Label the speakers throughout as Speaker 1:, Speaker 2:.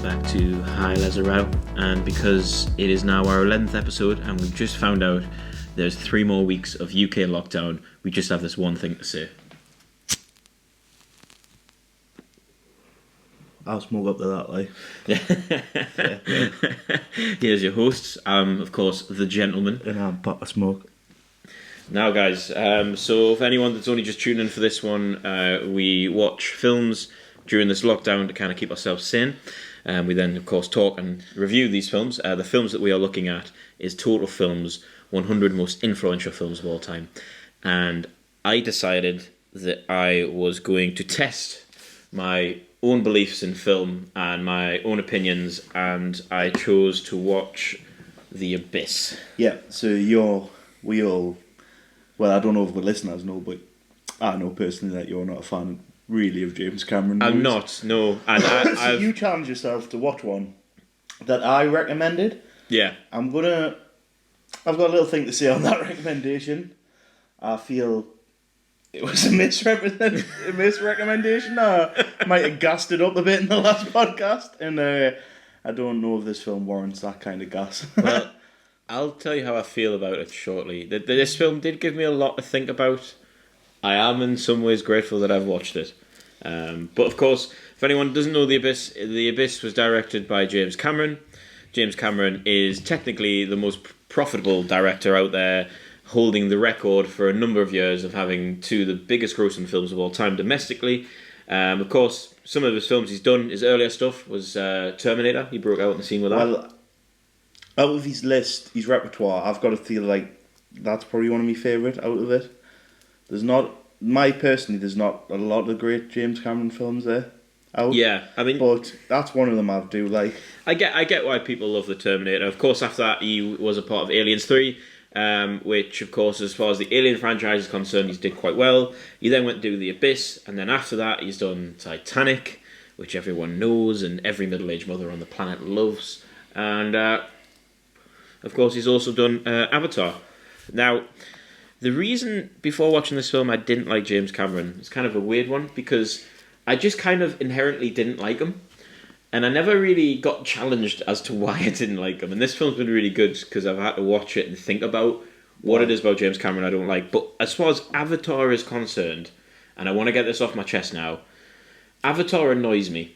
Speaker 1: back to High Les Row, and because it is now our 11th episode and we've just found out there's 3 more weeks of UK lockdown, we just have this one thing to say.
Speaker 2: I'll smoke up to that, like.
Speaker 1: Here's your hosts, of course, the gentleman.
Speaker 2: And I'm pot of smoke.
Speaker 1: Now, guys, so if anyone that's only just tuned in for this one, we watch films during this lockdown to kind of keep ourselves sane. We then, of course, talk and review these films. The films that we are looking at is Total Films, 100 Most Influential Films of All Time. And I decided that I was going to test my own beliefs in film and my own opinions, and I chose to watch The Abyss.
Speaker 2: Yeah, so we all, well, I don't know if the listeners know, but I know personally that you're not a fan, really, of James Cameron movies.
Speaker 1: I'm not, no. And
Speaker 2: so you challenged yourself to watch one that I recommended.
Speaker 1: Yeah.
Speaker 2: I've got a little thing to say on that recommendation. I feel it was a misrecommendation. I might have gassed it up a bit in the last podcast, and I don't know if this film warrants that kind of gas.
Speaker 1: Well, I'll tell you how I feel about it shortly. This film did give me a lot to think about. I am in some ways grateful that I've watched it. But of course, if anyone doesn't know The Abyss was directed by James Cameron. James Cameron is technically the most profitable director out there, holding the record for a number of years of having 2 of the biggest grossing films of all time domestically. Of course, some of his films he's done, his earlier stuff was Terminator. He broke out in the scene with that.
Speaker 2: Well, out of his list, his repertoire, I've got to feel like that's probably one of my favourite out of it. There's not a lot of great James Cameron films there out.
Speaker 1: Yeah, I mean,
Speaker 2: but that's one of them I do like.
Speaker 1: I get why people love the Terminator. Of course, after that, he was a part of Aliens 3, which, of course, as far as the Alien franchise is concerned, he's did quite well. He then went to do The Abyss, and then after that, he's done Titanic, which everyone knows and every middle-aged mother on the planet loves. And, of course, he's also done Avatar. Now, the reason before watching this film I didn't like James Cameron is kind of a weird one, because I just kind of inherently didn't like him. And I never really got challenged as to why I didn't like him. And this film's been really good because I've had to watch it and think about what it is about James Cameron I don't like. But as far as Avatar is concerned, and I want to get this off my chest now, Avatar annoys me.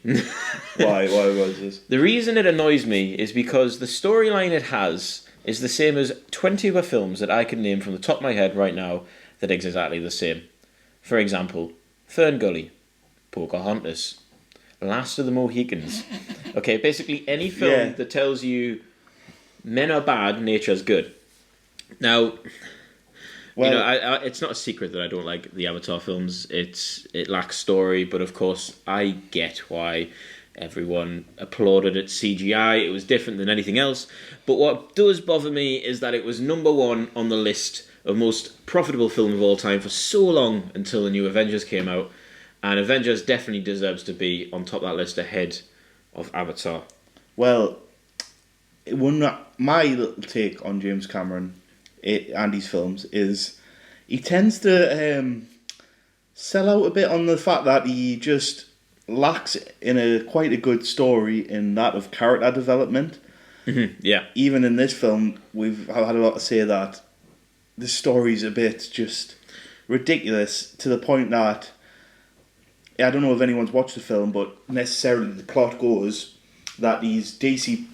Speaker 2: Why was this?
Speaker 1: The reason it annoys me is because the storyline it has is the same as 20 other films that I can name from the top of my head right now that is exactly the same. For example, Fern Gully, Pocahontas, Last of the Mohicans. Okay, basically any film that tells you men are bad, nature's good. Now, it's not a secret that I don't like the Avatar films. It lacks story, but of course I get why everyone applauded its CGI. It was different than anything else. But what does bother me is that it was number 1 on the list of most profitable film of all time for so long until the new Avengers came out. And Avengers definitely deserves to be on top of that list ahead of Avatar.
Speaker 2: Well, my little take on James Cameron and his films is he tends to sell out a bit on the fact that he just lacks in quite a good story in that of character development.
Speaker 1: Mm-hmm. Yeah.
Speaker 2: Even in this film, I've had a lot to say that the story's a bit just ridiculous to the point that I don't know if anyone's watched the film, but necessarily the plot goes that these DC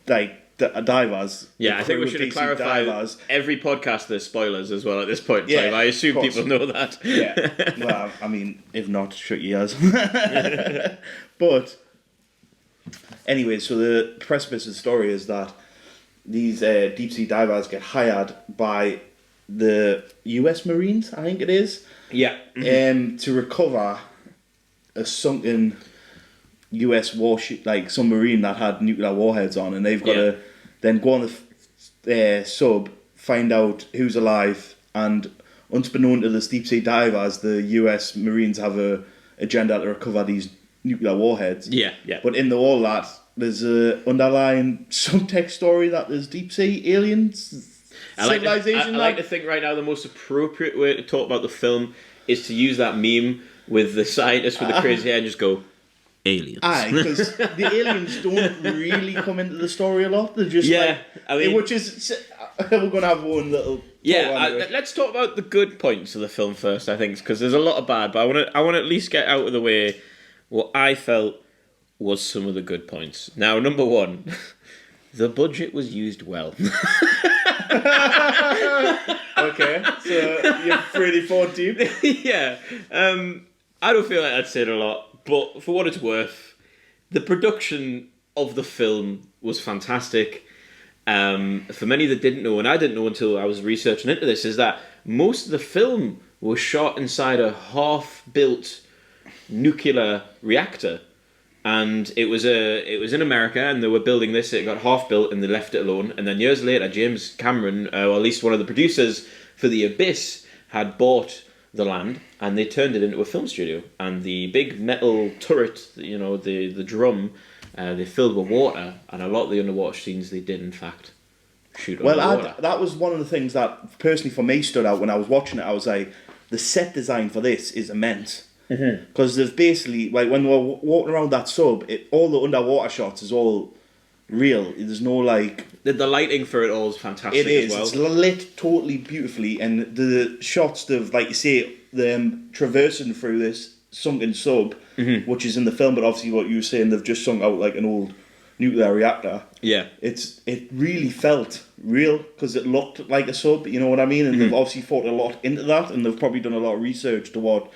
Speaker 2: divers.
Speaker 1: Yeah, I think we should clarify every podcast there's spoilers as well at this point in time. I assume people know that.
Speaker 2: Yeah, well, I mean, if not, shut your ears. But anyway, so the precipice of the story is that these deep sea divers get hired by the US Marines, I think it is.
Speaker 1: Yeah.
Speaker 2: To recover a sunken US warship, like submarine that had nuclear warheads on, and they've got to then go on the sub, find out who's alive, and unbeknown to the deep sea divers, the US Marines have a agenda to recover these nuclear warheads.
Speaker 1: Yeah.
Speaker 2: But in all that, there's a underlying subtext story that there's deep sea aliens. Civilization.
Speaker 1: I like to think right now the most appropriate way to talk about the film is to use that meme with the scientist with the crazy hair and just go, aliens.
Speaker 2: Aye, because the aliens don't really come into the story a lot. They're just
Speaker 1: Yeah,
Speaker 2: like,
Speaker 1: I mean-
Speaker 2: which is we're gonna have one little.
Speaker 1: Yeah,
Speaker 2: talk on it.
Speaker 1: let's talk about the good points of the film first, I think, because there's a lot of bad, but I want to at least get out of the way what I felt was some of the good points. Now, number one, the budget was used well.
Speaker 2: Okay, so you're pretty far deep.
Speaker 1: Yeah, I don't feel like I'd said a lot, but for what it's worth, the production of the film was fantastic. For many that didn't know, and I didn't know until I was researching into this, is that most of the film was shot inside a half-built nuclear reactor, and it was in America, and they were building this. It got half built, and they left it alone. And then years later, James Cameron, or at least one of the producers for The Abyss, had bought the land, and they turned it into a film studio. And the big metal turret, the drum. They filled with water, and a lot of the underwater scenes they did, in fact, shoot underwater.
Speaker 2: That was one of the things that personally for me stood out when I was watching it. I was like, the set design for this is immense. Because there's basically, like, when we're walking around that sub, all the underwater shots is all real. There's no, like...
Speaker 1: The lighting for it all is fantastic
Speaker 2: It is.
Speaker 1: as well.
Speaker 2: It's lit totally beautifully, and the shots of, like you say, them traversing through this sunken sub, which is in the film, but obviously what you were saying, they've just sunk out like an old nuclear reactor.
Speaker 1: Yeah.
Speaker 2: It really felt real, because it looked like a sub, you know what I mean? And they've obviously thought a lot into that, and they've probably done a lot of research to what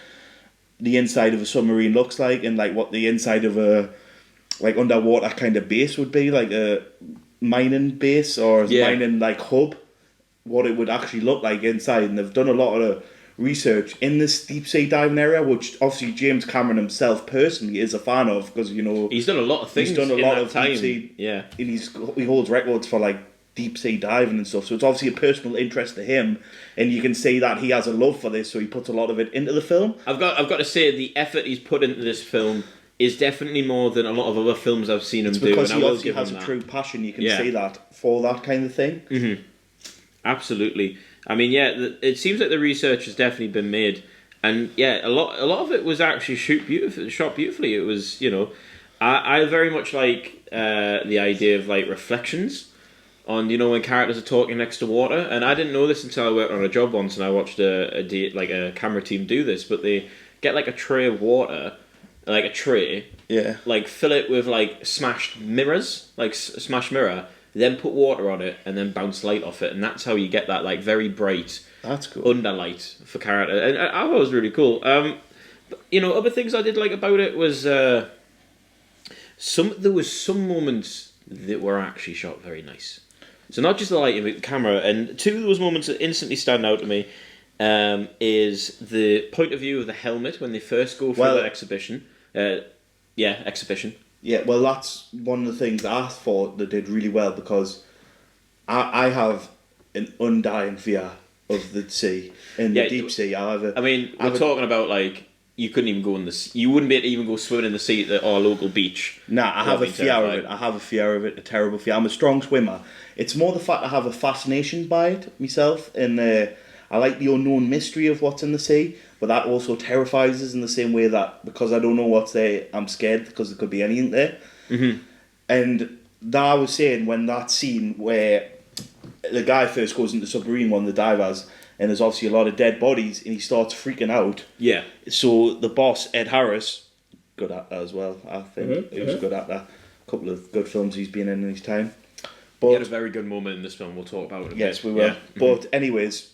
Speaker 2: the inside of a submarine looks like, and like what the inside of a like underwater kind of base would be, like a mining base or mining like hub, what it would actually look like inside. And they've done a lot of research in this deep sea diving area, which obviously James Cameron himself personally is a fan of, because
Speaker 1: he's done a lot of things.
Speaker 2: He's done a lot of
Speaker 1: time.
Speaker 2: deep sea,
Speaker 1: yeah,
Speaker 2: and he holds records for like deep sea diving and stuff. So it's obviously a personal interest to him, and you can see that he has a love for this, so he puts a lot of it into the film.
Speaker 1: I've got to say, the effort he's put into this film is definitely more than a lot of other films I've seen him do.
Speaker 2: Because
Speaker 1: and
Speaker 2: he
Speaker 1: I will
Speaker 2: obviously
Speaker 1: give
Speaker 2: has
Speaker 1: him
Speaker 2: a
Speaker 1: that.
Speaker 2: true passion. You can see that for that kind of thing.
Speaker 1: Absolutely. I mean, yeah, it seems like the research has definitely been made, and yeah, a lot of it was actually shot beautifully. It was, I very much like the idea of like reflections on, when characters are talking next to water. And I didn't know this until I worked on a job once, and I watched a camera team do this. But they get like a tray of water, like a tray, like fill it with like smashed mirrors, like smashed mirror. Then put water on it, and then bounce light off it, and that's how you get that like very bright,
Speaker 2: that's cool,
Speaker 1: underlight for character. And I thought it was really cool. But, other things I did like about it was there was some moments that were actually shot very nice. So not just the lighting, but the camera. And two of those moments that instantly stand out to me is the point of view of the helmet when they first go for the exhibition. Exhibition.
Speaker 2: Yeah, well, that's one of the things I thought they did really well, because I have an undying fear of the sea, in the deep sea.
Speaker 1: We're talking about like you couldn't even go in the sea. You wouldn't be able to even go swimming in the sea at our local beach.
Speaker 2: Nah, I have a fear of it. I have a fear of it, a terrible fear. I'm a strong swimmer. It's more the fact I have a fascination by it myself, and I like the unknown mystery of what's in the sea, but that also terrifies us in the same way that, because I don't know what's there, I'm scared, because there could be anything there. And that I was saying, when that scene where the guy first goes into the submarine, one of the divers, and there's obviously a lot of dead bodies, and he starts freaking out. Yeah. So the boss, Ed Harris, good at that as well, I think. He was good at that. A couple of good films he's been in his time. But
Speaker 1: he had a very good moment in this film. We'll talk about it in a bit.
Speaker 2: Yes, we will. Yeah. But anyways,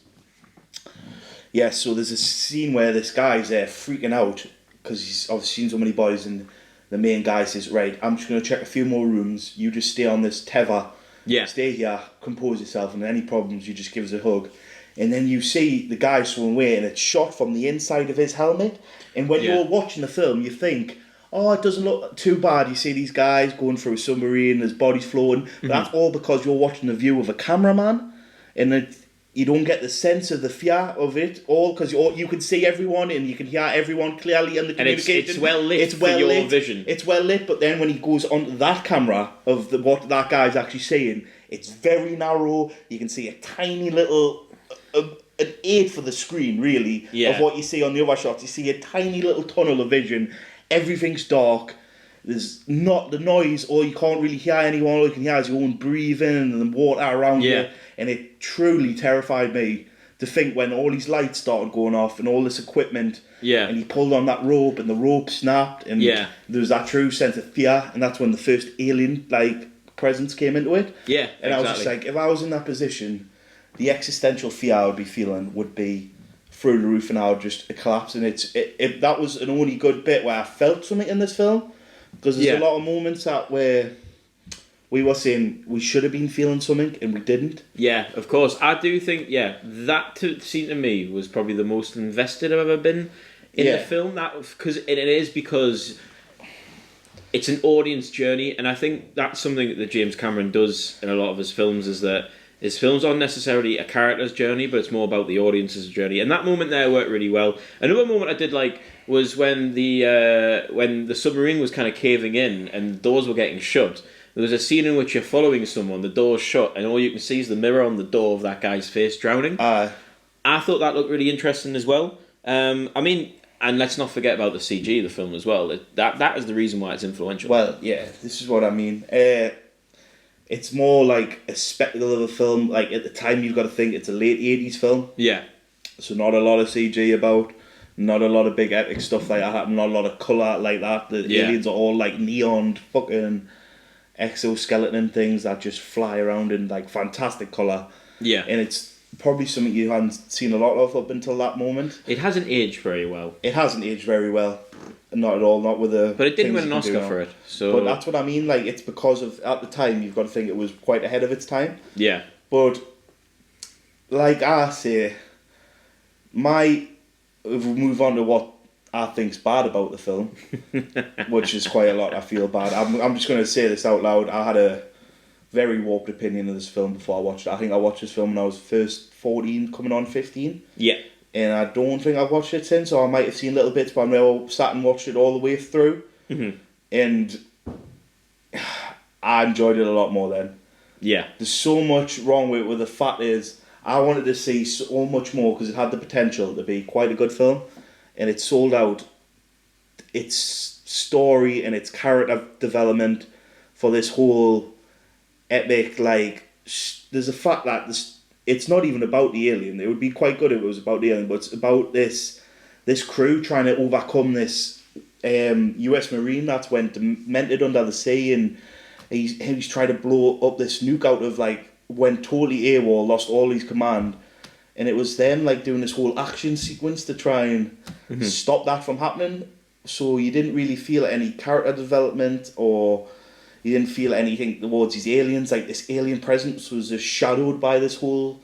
Speaker 2: yes, so there's a scene where this guy's freaking out because he's obviously seen so many bodies, and the main guy says, right, I'm just going to check a few more rooms. You just stay on this teva. Yeah. Stay here, compose yourself, and any problems, you just give us a hug. And then you see the guy swim away, and it's shot from the inside of his helmet. And when you're watching the film, you think, oh, it doesn't look too bad. You see these guys going through a submarine, there's bodies floating. But that's all because you're watching the view of a cameraman. And you don't get the sense of the fear of it all, because you can see everyone and you can hear everyone clearly in the communication.
Speaker 1: And it's well lit for your vision.
Speaker 2: It's well lit, but then when he goes onto that camera of what that guy's actually saying, it's very narrow. You can see a tiny little... an aid for the screen, really, of what you see on the other shots. You see a tiny little tunnel of vision. Everything's dark. there's not the noise, or you can't really hear anyone. All you can hear is your own breathing and the water around you. And it truly terrified me to think when all these lights started going off and all this equipment, and he pulled on that rope and the rope snapped, and there was that true sense of fear, and that's when the first alien presence came into it.
Speaker 1: Yeah,
Speaker 2: and I was just like, if I was in that position, the existential fear I would be feeling would be through the roof, and I would just collapse. And that was an only good bit where I felt something in this film, because there's a lot of moments where we were saying we should have been feeling something and we didn't.
Speaker 1: Yeah, of course. I do think, that scene to me was probably the most invested I've ever been in the film. Because it's an audience journey, and I think that's something that James Cameron does in a lot of his films, is that his films aren't necessarily a character's journey, but it's more about the audience's journey. And that moment there worked really well. Another moment I did like was when the submarine was kind of caving in and the doors were getting shut. There was a scene in which you're following someone, the door's shut, and all you can see is the mirror on the door of that guy's face drowning. I thought that looked really interesting as well. And let's not forget about the CG of the film as well. That is the reason why it's influential.
Speaker 2: Well, yeah, this is what I mean. It's more like a spectacle of a film. Like, at the time, you've got to think it's a late 80s film.
Speaker 1: Yeah.
Speaker 2: So not a lot of CG about, not a lot of big epic stuff like that, not a lot of colour like that. The aliens are all like neon fucking exoskeleton things that just fly around in like fantastic colour.
Speaker 1: Yeah.
Speaker 2: And it's probably something you hadn't seen a lot of up until that moment.
Speaker 1: It hasn't aged very well.
Speaker 2: It hasn't aged very well. Not at all, not with the...
Speaker 1: But it did win an Oscar for it, so...
Speaker 2: But that's what I mean, like, it's because of, at the time, you've got to think it was quite ahead of its time.
Speaker 1: Yeah.
Speaker 2: But, like I say, if we move on to what I think's bad about the film, which is quite a lot, I feel bad. I'm just going to say this out loud. I had a very warped opinion of this film before I watched it. I think I watched this film when I was first 14, coming on 15.
Speaker 1: Yeah.
Speaker 2: And I don't think I've watched it since, or I might have seen little bits, but I've never sat and watched it all the way through.
Speaker 1: Mm-hmm.
Speaker 2: And I enjoyed it a lot more then.
Speaker 1: Yeah.
Speaker 2: There's so much wrong with it, but the fact is, I wanted to see so much more, because it had the potential to be quite a good film, and it sold out its story and its character development for this whole epic, there's a fact that it's not even about the alien. It would be quite good if it was about the alien, but it's about this crew trying to overcome this US Marine that's went demented under the sea, and he's trying to blow up this nuke out of, went totally AWOL, lost all his command, and it was them doing this whole action sequence to try and stop that from happening. So you didn't really feel any character development, or you didn't feel anything towards these aliens. This alien presence was just shadowed by this whole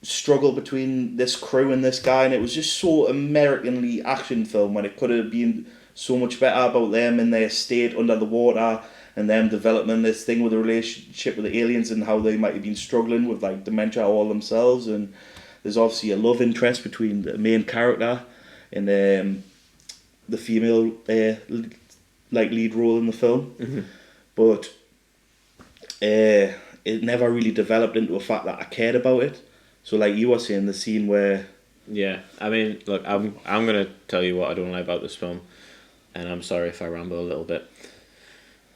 Speaker 2: struggle between this crew and this guy, and it was just so Americanly action film, when it could have been so much better about them and their state under the water, and them developing this thing with the relationship with the aliens and how they might have been struggling with dementia all themselves. And there's obviously a love interest between the main character and the female lead role in the film. Mm-hmm. But it never really developed into a fact that I cared about it. So like you were saying, the scene where...
Speaker 1: Yeah, I mean, look, I'm going to tell you what I don't like about this film, and I'm sorry if I ramble a little bit.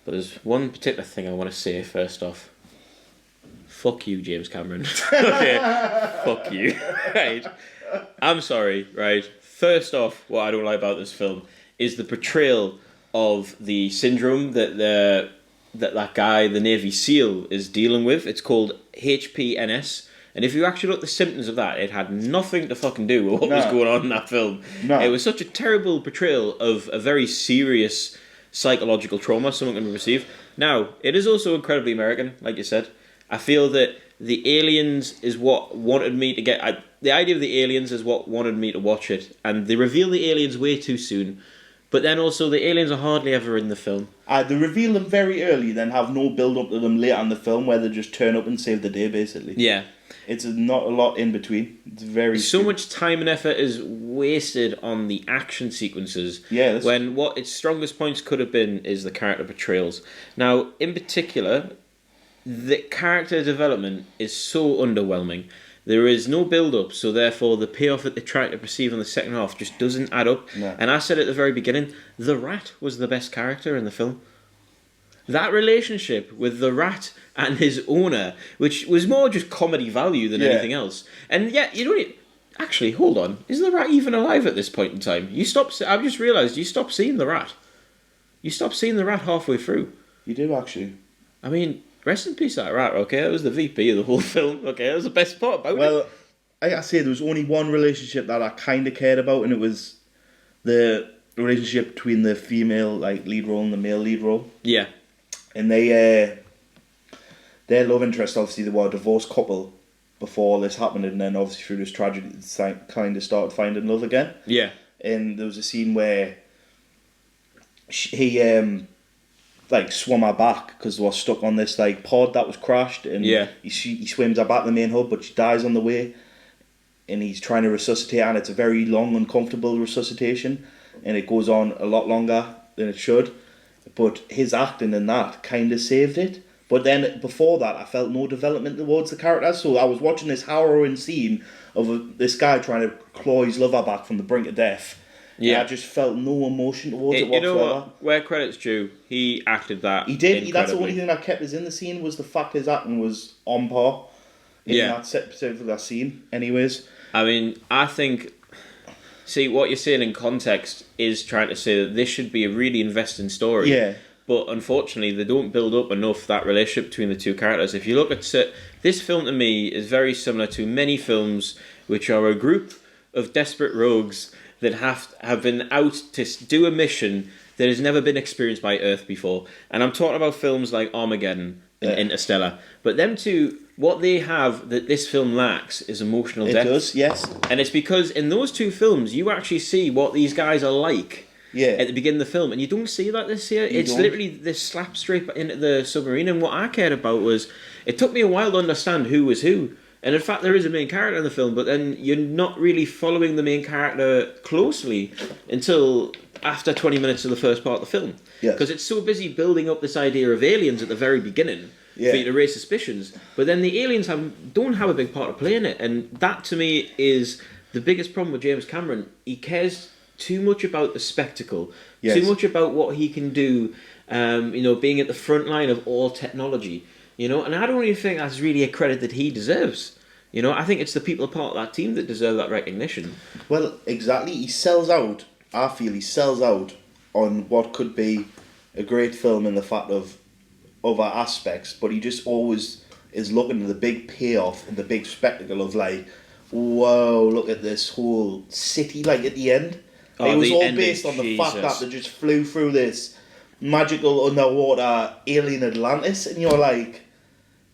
Speaker 1: But there's one particular thing I want to say first off. Fuck you, James Cameron. Okay, fuck you. Right. I'm sorry, right? First off, what I don't like about this film is the portrayal of the syndrome that guy, the Navy SEAL, is dealing with. It's called HPNS. And if you actually look at the symptoms of that, it had nothing to fucking do with what was going on in that film. No. It was such a terrible portrayal of a very serious psychological trauma someone can receive. Now, it is also incredibly American, like you said. I feel that the aliens is what wanted me to get... the idea of the aliens is what wanted me to watch it. And they reveal the aliens way too soon. But then also, the aliens are hardly ever in the film.
Speaker 2: They reveal them very early, then have no build-up to them later in the film, where they just turn up and save the day, basically.
Speaker 1: Yeah.
Speaker 2: It's not a lot in between. It's very...
Speaker 1: So much time and effort is wasted on the action sequences.
Speaker 2: Yeah.
Speaker 1: When what its strongest points could have been is the character portrayals. Now, in particular, the character development is so underwhelming. There is no build-up, so therefore the payoff that they're trying to perceive in the second half just doesn't add up.
Speaker 2: No.
Speaker 1: And I said at the very beginning, the rat was the best character in the film. That relationship with the rat and his owner, which was more just comedy value than anything else. And yet, you know, actually, hold on, is the rat even alive at this point in time? I've just realised you stopped seeing the rat. You stopped seeing the rat halfway through.
Speaker 2: You do, actually.
Speaker 1: I mean, rest in peace, that rat, okay? It was the VP of the whole film, okay? It was the best part about it.
Speaker 2: Well, I say there was only one relationship that I kind of cared about, and it was the relationship between the female lead role and the male lead role.
Speaker 1: Yeah.
Speaker 2: And their love interest, obviously, they were a divorced couple before this happened, and then obviously through this tragedy, they kind of started finding love again.
Speaker 1: Yeah.
Speaker 2: And there was a scene where he swum her back because they were stuck on this pod that was crashed, and he swims her back to the main hub, but she dies on the way, and he's trying to resuscitate her, and it's a very long, uncomfortable resuscitation, and it goes on a lot longer than it should. But his acting in that kind of saved it. But then before that, I felt no development towards the characters. So I was watching this harrowing scene of this guy trying to claw his lover back from the brink of death. Yeah, I just felt no emotion towards it whatsoever.
Speaker 1: You know what? Where credit's due, he acted that.
Speaker 2: He did. That's the only thing that kept us in the scene was the fact his acting was on par in that specific that scene. Anyways,
Speaker 1: I mean, I think. See, what you're saying in context is trying to say that this should be a really investing story.
Speaker 2: Yeah.
Speaker 1: But unfortunately, they don't build up enough that relationship between the two characters. If you look at this film, to me, is very similar to many films which are a group of desperate rogues that have been out to do a mission that has never been experienced by Earth before. And I'm talking about films like Armageddon and Interstellar. But them two, what they have that this film lacks is emotional depth.
Speaker 2: It does, yes.
Speaker 1: And it's because in those two films, you actually see what these guys are like at the beginning of the film. And you don't see that this year. It's literally this slap straight into the submarine. And what I cared about was, it took me a while to understand who was who. And in fact, there is a main character in the film, but then you're not really following the main character closely until after 20 minutes of the first part of the film. Because it's so busy building up this idea of aliens at the very beginning for you to raise suspicions. But then the aliens don't have a big part to play in it. And that, to me, is the biggest problem with James Cameron. He cares too much about the spectacle, too much about what he can do, being at the front line of all technology. And I don't really think that's really a credit that he deserves. I think it's the people part of that team that deserve that recognition.
Speaker 2: Well, exactly. He sells out. I feel he sells out on what could be a great film in the fact of other aspects, but he just always is looking at the big payoff and the big spectacle of whoa, look at this whole city at the end. It was all based on the fact that they just flew through this magical underwater alien Atlantis, and you're like,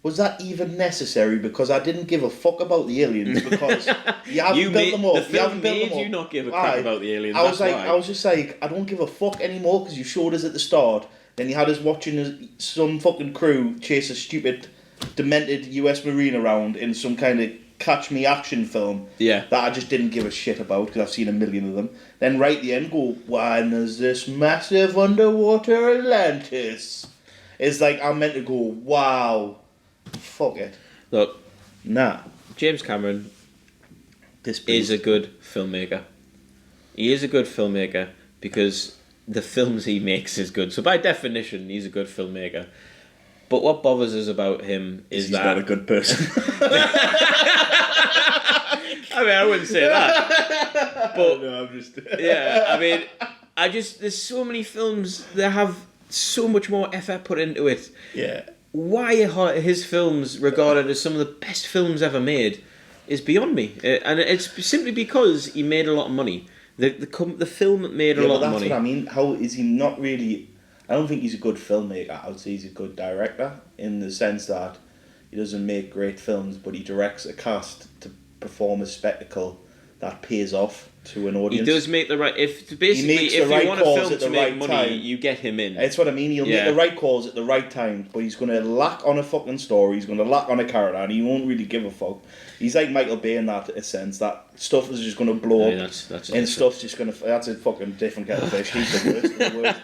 Speaker 2: was that even necessary? Because I didn't give a fuck about the aliens because you haven't built them up.
Speaker 1: The film made you not give a crap about the aliens.
Speaker 2: I was just like, I don't give a fuck anymore because you showed us at the start. Then you had us watching some fucking crew chase a stupid, demented US Marine around in some kind of catch me action film.
Speaker 1: Yeah.
Speaker 2: That I just didn't give a shit about because I've seen a million of them. Then right at the end go, why there's this massive underwater Atlantis. It's like I'm meant to go, wow. Fuck it.
Speaker 1: Look,
Speaker 2: James
Speaker 1: Cameron is a good filmmaker. He is a good filmmaker because the films he makes is good. So by definition, he's a good filmmaker. But what bothers us about him is
Speaker 2: he's not a good person.
Speaker 1: I mean, I wouldn't say that. But
Speaker 2: no, I'm just...
Speaker 1: there's so many films that have so much more effort put into it.
Speaker 2: Yeah.
Speaker 1: Why are his films regarded as some of the best films ever made is beyond me. And it's simply because he made a lot of money. The film made a lot of money.
Speaker 2: That's what I mean. How is he not really... I don't think he's a good filmmaker. I would say he's a good director in the sense that he doesn't make great films, but he directs a cast to perform a spectacle that pays off to an audience.
Speaker 1: He does make the right... If you want a film to make money, you get him in.
Speaker 2: That's what I mean. He'll make the right calls at the right time, but he's going to lack on a fucking story, he's going to lack on a character, and he won't really give a fuck. He's like Michael Bay in that sense, that stuff is just going to blow up, and stuff's just going to... That's a fucking different kettle of fish. He's the worst of the worst.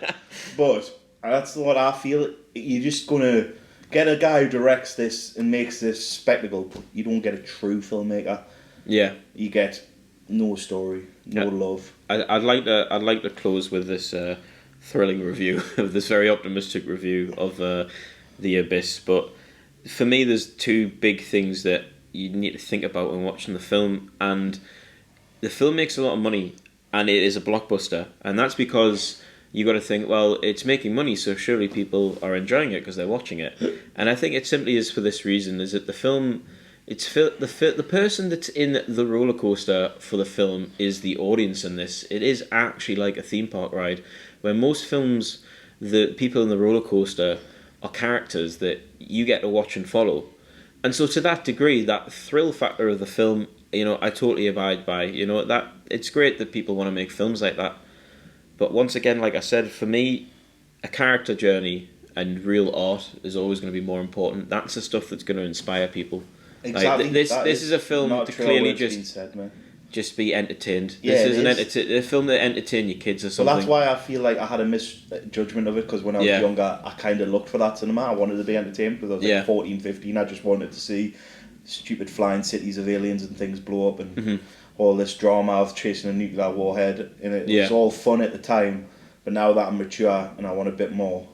Speaker 2: But that's what I feel. You're just going to... get a guy who directs this and makes this spectacle, but you don't get a true filmmaker.
Speaker 1: Yeah.
Speaker 2: You get no story, no love.
Speaker 1: I'd like to close with this thrilling review of this very optimistic review of The Abyss. But for me, there's two big things that you need to think about when watching the film. And the film makes a lot of money, and it is a blockbuster, and that's because you got to think, well, it's making money, so surely people are enjoying it because they're watching it. And I think it simply is for this reason: is that the film, the person that's in the roller coaster for the film is the audience in this. It is actually like a theme park ride, where most films, the people in the roller coaster are characters that you get to watch and follow. And so to that degree, that thrill factor of the film, I totally abide by. That it's great that people want to make films like that. But once again, like I said, for me, a character journey and real art is always going to be more important. That's the stuff that's going to inspire people.
Speaker 2: Exactly.
Speaker 1: Like, this is a film to clearly just be entertained.
Speaker 2: Yeah,
Speaker 1: this is a film that entertain your kids or something.
Speaker 2: Well, that's why I feel like I had a misjudgment of it, because when I was younger, I kind of looked for that cinema. I wanted to be entertained because I was like 14, 15. I just wanted to see stupid flying cities of aliens and things blow up and all this drama of chasing a nuclear warhead. And it was all fun at the time, but now that I'm mature and I want a bit more,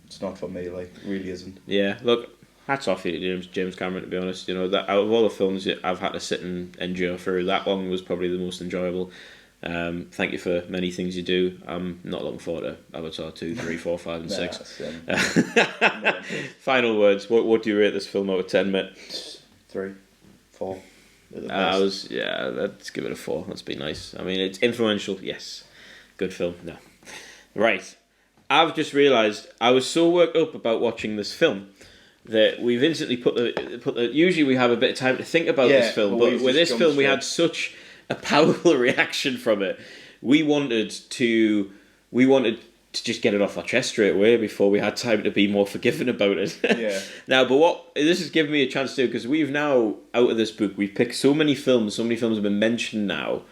Speaker 2: it's not for me. Like, it really isn't.
Speaker 1: Yeah, look. Hats off to James Cameron, to be honest. That out of all the films that I've had to sit and endure through, that one was probably the most enjoyable. Thank you for many things you do. I'm not looking forward to Avatar 2, 3, 4, 5 and 6. Final words. What do you rate this film out of 10, mate?
Speaker 2: 3, 4.
Speaker 1: Let's give it a 4. Let's be nice. I mean, it's influential, yes. Good film, no. Right. I've just realised I was so worked up about watching this film that we've instantly put the. Usually we have a bit of time to think about this film, but with this film we had such a powerful reaction from it. We wanted to just get it off our chest straight away before we had time to be more forgiving about it.
Speaker 2: Yeah.
Speaker 1: Now, but what this has given me a chance to do, because we've now, out of this book, we've picked so many films have been mentioned now.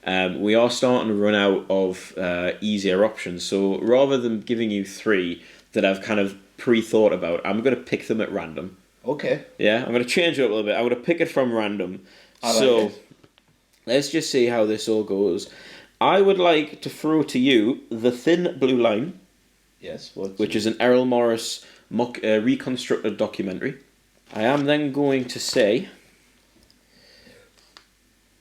Speaker 1: We are starting to run out of easier options. So rather than giving you 3 that I've kind of pre-thought about, I'm going to pick them at random.
Speaker 2: Okay.
Speaker 1: Yeah, I'm going to change it up a little bit. I'm going to pick it from random. Let's just see how this all goes. I would like to throw to you The Thin Blue Line.
Speaker 2: Yes.
Speaker 1: Which is an Errol Morris reconstructed documentary. I am then going to say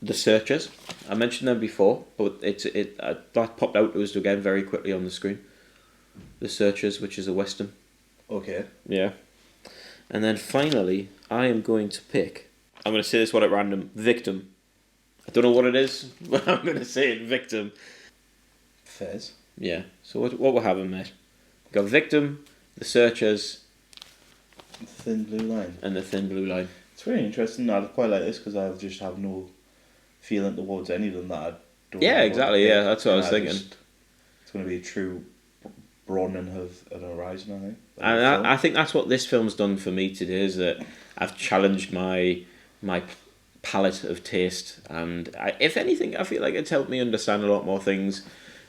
Speaker 1: The Searchers. I mentioned them before, but that popped out to us again very quickly on the screen. The Searchers, which is a Western.
Speaker 2: Okay.
Speaker 1: Yeah. And then finally, I am going to pick... I'm going to say this one at random. Victim. I don't know what it is, but I'm going to say it. Victim.
Speaker 2: Fairs.
Speaker 1: Yeah. So what we're having, mate? We've got Victim, The Searchers...
Speaker 2: The Thin Blue Line.
Speaker 1: And The Thin Blue Line.
Speaker 2: It's very interesting. I quite like this because I just have no feeling towards any of them that I don't.
Speaker 1: Yeah, exactly. Yeah, that's what I was thinking.
Speaker 2: It's going to be a true broadening of an horizon, I think.
Speaker 1: And I think that's what this film's done for me today, is that I've challenged my palette of taste, and if anything, I feel like it's helped me understand a lot more things.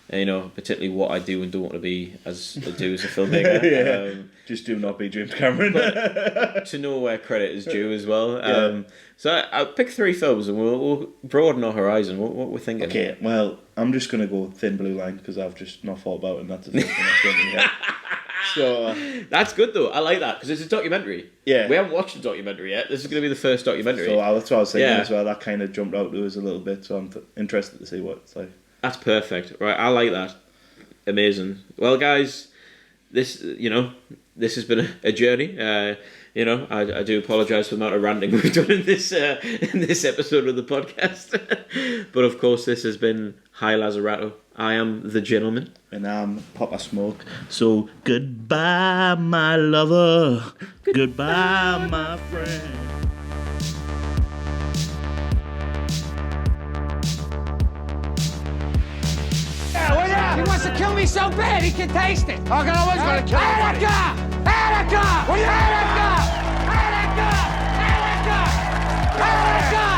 Speaker 1: Particularly what I do and don't want to be as a filmmaker.
Speaker 2: Just do not be James Cameron.
Speaker 1: But to know where credit is due as well. So I'll pick 3 films and we'll broaden our horizon. What we're thinking.
Speaker 2: Okay, well, I'm just going to go Thin Blue Line because I've just not thought about it, and that's the first thing that's going to head. So
Speaker 1: that's good though. I like that because it's a documentary.
Speaker 2: Yeah,
Speaker 1: we haven't watched the documentary yet. This is going to be the first documentary.
Speaker 2: So that's what I was thinking as well. That kind of jumped out to us a little bit. So I'm interested to see what it's like.
Speaker 1: That's perfect. Right, I like that. Amazing. Well, guys, this has been a journey. I do apologise for the amount of ranting we've done in this episode of the podcast. But of course, this has been Hi Lazzarato. I am the gentleman.
Speaker 2: And I'm Papa Smoke. So goodbye, my lover. Goodbye, my friend.
Speaker 3: He wants to kill me so bad he can taste it.
Speaker 4: How can I always want to kill you?
Speaker 3: Attica! Attica! Attica! Attica! Attica! Attica!